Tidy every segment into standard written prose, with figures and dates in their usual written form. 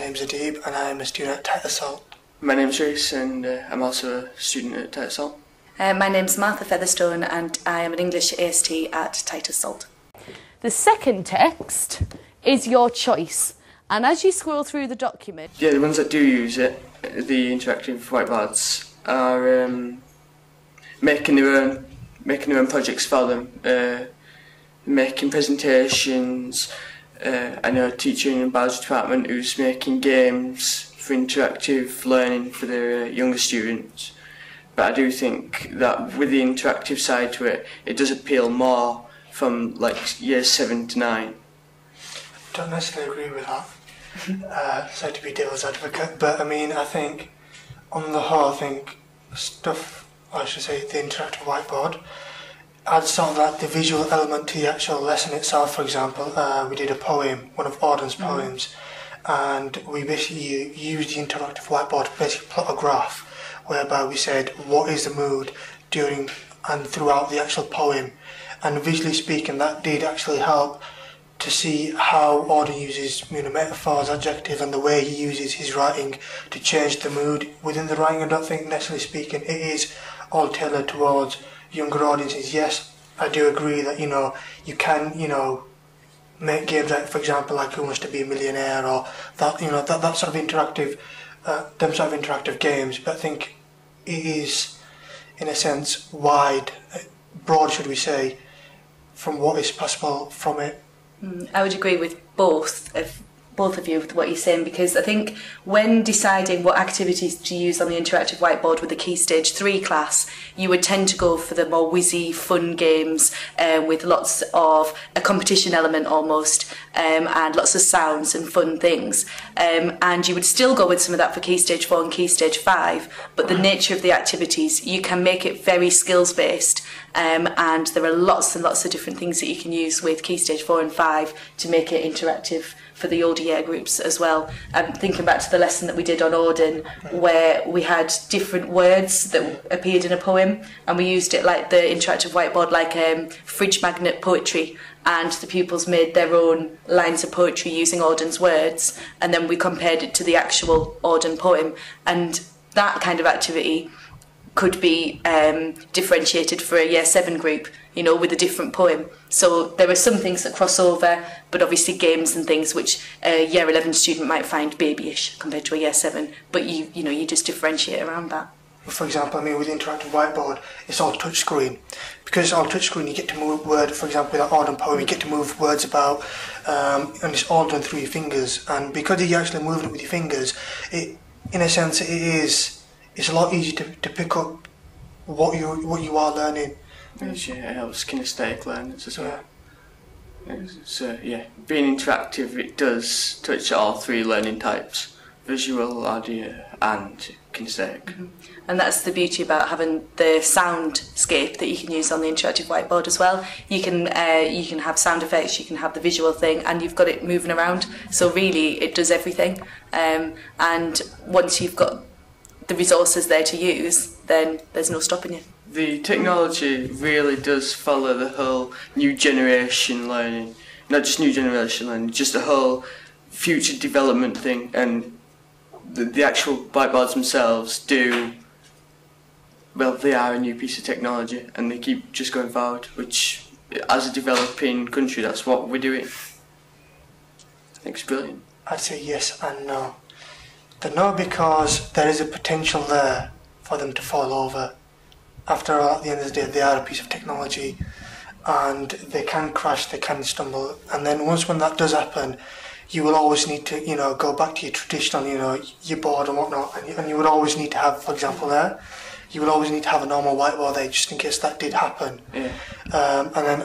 name's Adib and I'm a student at Titus. My name's Reese and I'm also a student at Titus. My name's Martha Featherstone and I am an English AST at Titus. The second text is your choice, and as you scroll through the document... Yeah, the ones that do use it, the interactive whiteboards, are making their own projects for them, making presentations. I know a teacher in the biology department who's making games for interactive learning for their younger students. But I do think that with the interactive side to it, it does appeal more from like years 7 to 9. I don't necessarily agree with that. So to be devil's advocate, but I mean, I think on the whole, I think the interactive whiteboard adds sort of like the visual element to the actual lesson itself. For example, we did a poem, one of Auden's poems, and we basically used the interactive whiteboard to basically plot a graph whereby we said what is the mood during and throughout the actual poem, and visually speaking that did actually help to see how Auden uses metaphors, adjectives, and the way he uses his writing to change the mood within the writing. I don't think necessarily speaking it is all tailored towards younger audiences. Yes, I do agree that you can make games like, for example, like Who Wants to Be a Millionaire, or that that sort of interactive them sort of interactive games, but I think it is in a sense broad, should we say, from what is possible from it. I would agree with both of you with what you're saying, because I think when deciding what activities to use on the interactive whiteboard with the Key Stage 3 class, you would tend to go for the more whizzy, fun games with lots of a competition element almost, and lots of sounds and fun things. And you would still go with some of that for Key Stage 4 and Key Stage 5, but the nature of the activities, you can make it very skills-based, and there are lots and lots of different things that you can use with Key Stage 4 and 5 to make it interactive for the older year groups as well. Thinking back to the lesson that we did on Auden, where we had different words that appeared in a poem, and we used it like the interactive whiteboard, like fridge magnet poetry, and the pupils made their own lines of poetry using Auden's words, and then we compared it to the actual Auden poem, and that kind of activity could be differentiated for a year 7 group, with a different poem. So there are some things that cross over, but obviously games and things which a year 11 student might find babyish compared to a year 7, but you just differentiate around that. For example, I mean, with the interactive whiteboard, it's all touchscreen. Because it's all touchscreen, you get to move words. For example, with that Auden poem, you get to move words about, and it's all done through your fingers. And because you're actually moving it with your fingers, in a sense, it's a lot easier to pick up what you are learning. It helps kinesthetic learners as well. So being interactive, it does touch all 3 learning types: visual, audio, and kinesthetic. And that's the beauty about having the soundscape that you can use on the interactive whiteboard as well. You can have sound effects, you can have the visual thing, and you've got it moving around. So really, it does everything. And once you've got the resources there to use, then there's no stopping you. The technology really does follow the whole new generation learning, not just new generation learning, just the whole future development thing, and the actual whiteboards themselves they are a new piece of technology, and they keep just going forward, which as a developing country, that's what we're doing. I think it's brilliant. I'd say yes and no. The no, because there is a potential there for them to fall over. After all, at the end of the day, they are a piece of technology, and they can crash, they can stumble, and then when that does happen, you will always need to, go back to your traditional, your board and whatnot, and you would always need to have, for example, you would always need to have a normal whiteboard there just in case that did happen. Yeah. And then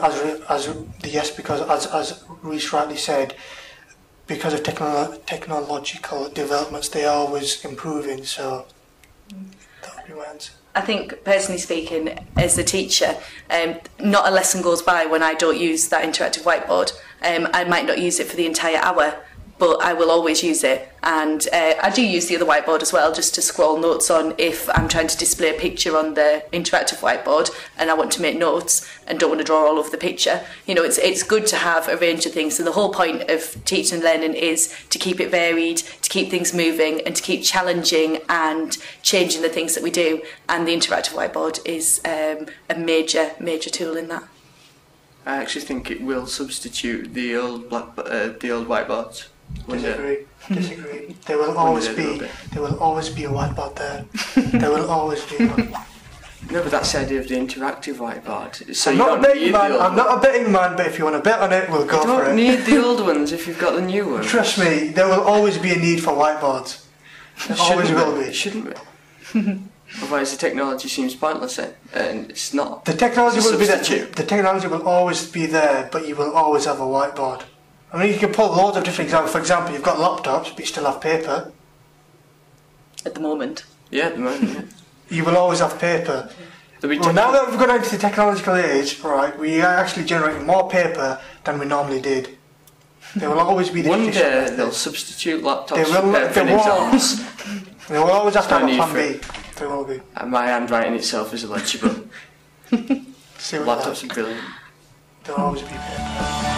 because as Reese rightly said, because of technological developments, they are always improving. So that would be my answer. I think, personally speaking, as a teacher, not a lesson goes by when I don't use that interactive whiteboard. I might not use it for the entire hour, but I will always use it. And I do use the other whiteboard as well, just to scroll notes on if I'm trying to display a picture on the interactive whiteboard and I want to make notes and don't want to draw all over the picture. You know, it's good to have a range of things. So the whole point of teaching and learning is to keep it varied, to keep things moving and to keep challenging and changing the things that we do. And the interactive whiteboard is a major tool in that. I actually think it will substitute the old whiteboards. Disagree. There will always be a whiteboard there. There will always be one. No, but that's the idea of the interactive whiteboard. So I'm not a betting man, but if you want to bet on it, we'll go for it. You don't need the old ones if you've got the new ones. Trust me, there will always be a need for whiteboards. There always will be. Shouldn't be. Otherwise, the technology seems pointless, and it's not. The technology will be there. The technology will always be there, but you will always have a whiteboard. I mean, you can pull loads of different examples. For example, you've got laptops, but you still have paper. At the moment. Yeah, at the moment. Yeah. You will always have paper. Well, now that we've gone into the technological age, right, we are actually generating more paper than we normally did. There will always be the one day they'll substitute laptops for exams. They will always have to have a plan B. There will be. And my handwriting itself is illegible. Laptops are brilliant. There will always be paper.